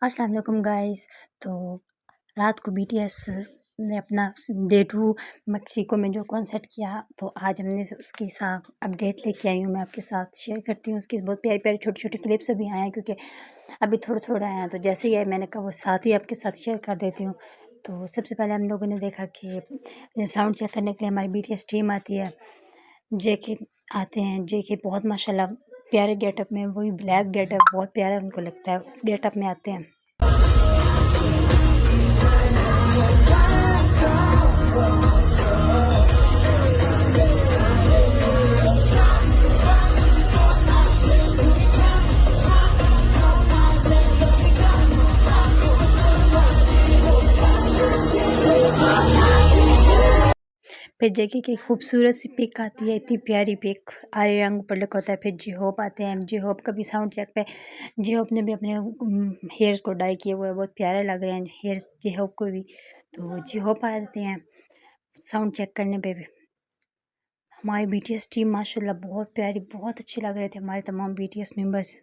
अस्सलाम वालेकुम गाइस। तो रात को बीटीएस ने अपना डे 2 मेक्सिको में जो कॉन्सर्ट किया, तो आज हमने उसकी साथ अपडेट लेके आई हूँ, मैं आपके साथ शेयर करती हूँ। उसकी बहुत प्यारी-प्यारी छोटी-छोटी क्लिप्स अभी आए हैं, क्योंकि अभी थोड़ा-थोड़ा आए हैं, तो जैसे ही आए मैंने कहा वो साथ ही आपके साथ शेयर कर देती हूँ। तो सबसे पहले हम लोगों ने देखा कि साउंड चेक करने के लिए हमारी बीटीएस टीम आती है। जेके आते हैं, जेके बहुत माशाल्लाह प्यारे गेटअप में, वही ब्लैक गेटअप बहुत प्यारा उनको लगता है, उस गेटअप में आते हैं। फिर जेके की खूबसूरत सी पिक आती है, इतनी प्यारी पिक, आरे रंग पर लिखा होता है। फिर जी होप आते हैं, जी होप का भी साउंड चेक पे जी होप ने भी अपने हेयर्स को डाई किए हुए हैं, बहुत प्यारे लग रहे हैं हेयर्स जी होप को भी। तो जी होप आते हैं साउंड चेक करने पे भी। हमारी बीटीएस टीम माशाल्लाह बहुत प्यारी, बहुत अच्छे लग रहे थे हमारे तमाम बीटीएस मेंबर्स।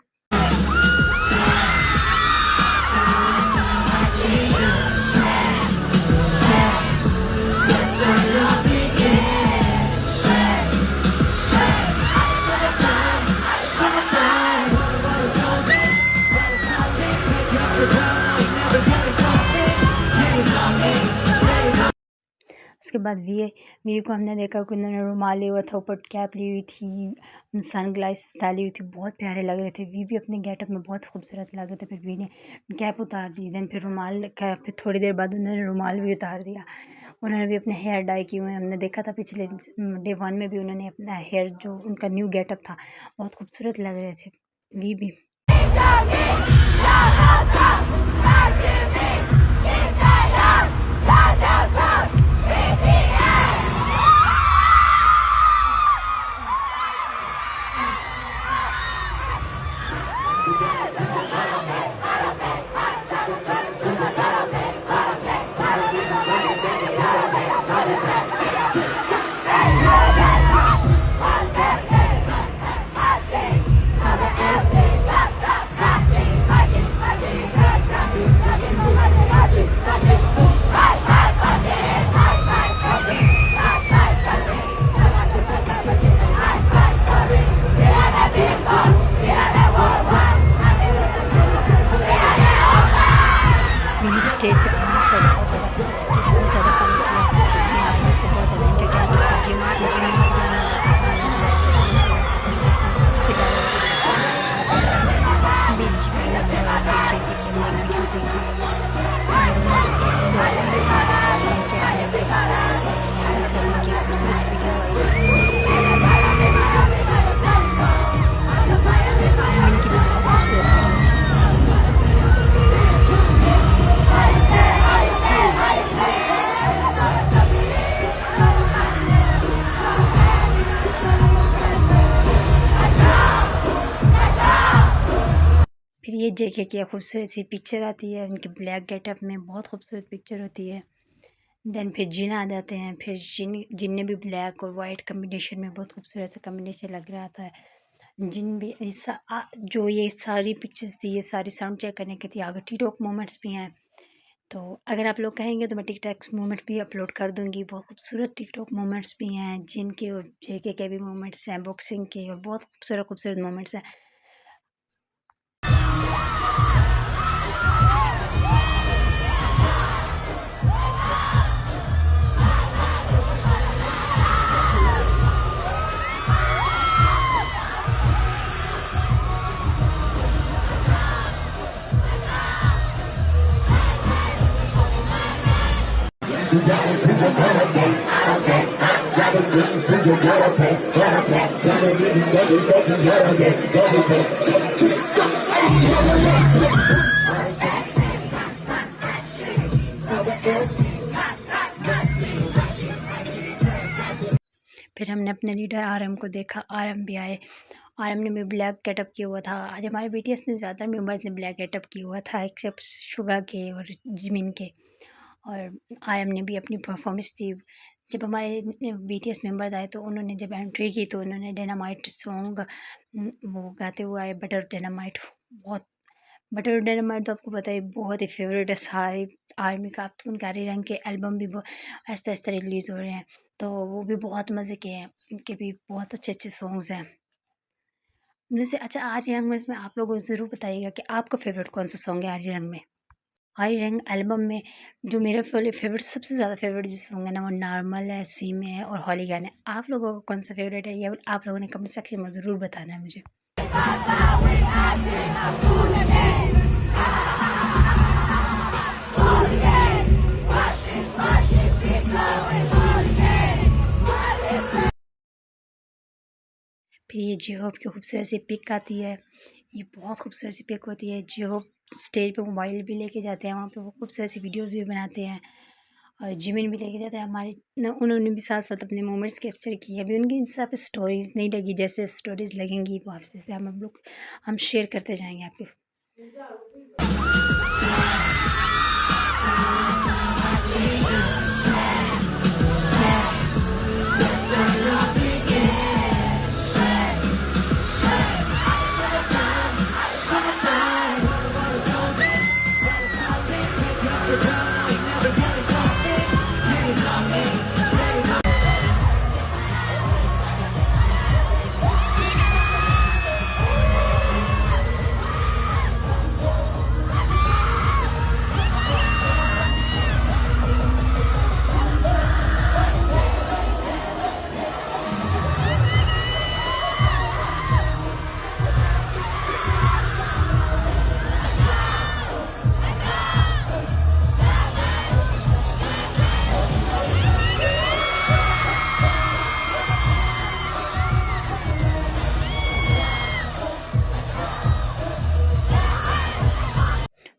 उसके बाद वी को हमने देखा कि उन्होंने रुमाल लिया हुआ था, ऊपर कैप ली हुई थी, सन ग्लासेस डाली हुई थी, बहुत प्यारे लग रहे थे। वी भी अपने गेटअप में बहुत खूबसूरत लग रहे थे। फिर वी ने कैप उतार दी, देन फिर रुमाल का, फिर थोड़ी देर बाद उन्होंने रुमाल भी उतार दिया। उन्होंने भी अपने हेयर डाई किए हुए हैं, हमने देखा था पिछले डे 1 में भी उन्होंने अपना हेयर, जो उनका न्यू गेटअप था, बहुत खूबसूरत लग रहे थे वी भी। मैंने स्टेज पे बहुत ज़्यादा फन किया, हमारे को बहुत ज़्यादा एंटरटेन किया। फिर ये जेके की खूबसूरत सी पिक्चर आती है, उनके ब्लैक गेटअप में बहुत खूबसूरत पिक्चर होती है। देन फिर जिन आ जाते हैं, फिर जिन ने भी ब्लैक और वाइट कम्बिनेशन में बहुत खूबसूरत सा कम्बिनेशन लग रहा था। जिन भी जो ये सारी पिक्चर्स थी, ये सारी साउंड चेक करने की थी। आगे टिकटॉक मोमेंट्स भी हैं, तो अगर आप लोग कहेंगे तो मैं टिकटॉक मोमेंट भी अपलोड कर दूँगी। बहुत खूबसूरत टिकटॉक मोमेंट्स भी हैं, जिन के और जेके के भी मोमेंट्स हैं, बॉक्सिंग के, और बहुत खूबसूरत मोमेंट्स हैं। फिर हमने अपने लीडर आरएम को देखा, आरएम भी आए। आरएम ने भी ब्लैक गेटअप किया हुआ था। आज हमारे बीटीएस ने ज़्यादातर मेंबर्स ने ब्लैक गेटअप किया हुआ था, एक्सेप्ट शुगा के और जिमिन के। और आरएम ने भी अपनी परफॉर्मेंस दी। जब हमारे बीटीएस मेंबर्स आए, तो उन्होंने जब एंट्री की, तो उन्होंने डायनामाइट सॉन्ग वो गाते हुए आए, बटर डायनामाइट। बहुत बटर डायनामाइट तो आपको पता है बहुत ही फेवरेट है सारे आर्मी का। अब तो उनके हरे रंग के एल्बम भी आहिस्ता आहिस्ता रिलीज़ हो रहे हैं, तो वो भी बहुत मज़े के हैं। उनके भी बहुत अच्छे अच्छे सॉन्ग्स हैं। जैसे अच्छा आर्य रंग में इसमें आप लोग ज़रूर बताइएगा कि आपका फ़ेवरेट कौन सा सॉन्ग है आर्य रंग में। आर्य रंग एल्बम में जो मेरा फेवरेट सबसे ज़्यादा फेवरेट जो सॉन्ग है ना वो नॉर्मल है, स्विम है और हॉलीगन है। आप लोगों को कौन सा फेवरेट है ये आप लोगों ने कमेंट सेक्शन में ज़रूर बताना है मुझे। फिर ये जे होप की खूबसूरत सी पिक आती है, ये बहुत खूबसूरत सी पिक होती है। जे होप स्टेज पे मोबाइल भी लेके जाते हैं, वहाँ पे वो खूबसूरत सी वीडियोज़ भी बनाते हैं और जिमिन भी लेके जाते हैं हमारे उन्होंने भी साथ साथ अपने मोमेंट्स कैप्चर किए। अभी उनकी इंस्टा पे स्टोरीज़ नहीं लगी, जैसे स्टोरीज़ लगेंगी वो आपसे से हम शेयर करते जाएंगे आपके।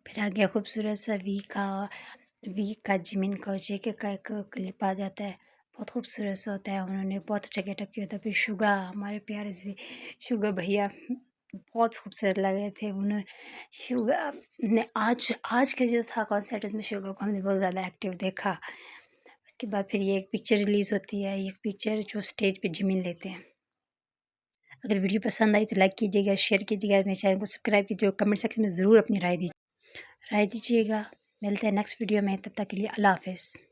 फिर आ गया खूबसूरत सा वी का जिमिन का और जेके का एक क्लिप आ जाता है, बहुत खूबसूरत सा होता है। उन्होंने बहुत अच्छा गेटअप किया था। फिर शुगा हमारे प्यारे से शुगा भैया बहुत खूबसूरत लग रहे थे। उन्होंने शुगा ने आज का जो था कॉन्सर्ट उसमें शुगा को हमने बहुत ज़्यादा एक्टिव देखा। उसके बाद फिर ये एक पिक्चर रिलीज़ होती है, ये पिक्चर जो स्टेज पे जिमिन लेते हैं। अगर वीडियो पसंद आई तो लाइक कीजिएगा, शेयर कीजिएगा, मेरे चैनल को सब्सक्राइब कीजिए और कमेंट सेक्शन में ज़रूर अपनी राय दीजिएगा। मिलते हैं नेक्स्ट वीडियो में, तब तक के लिए अल्लाह हाफ़िज़।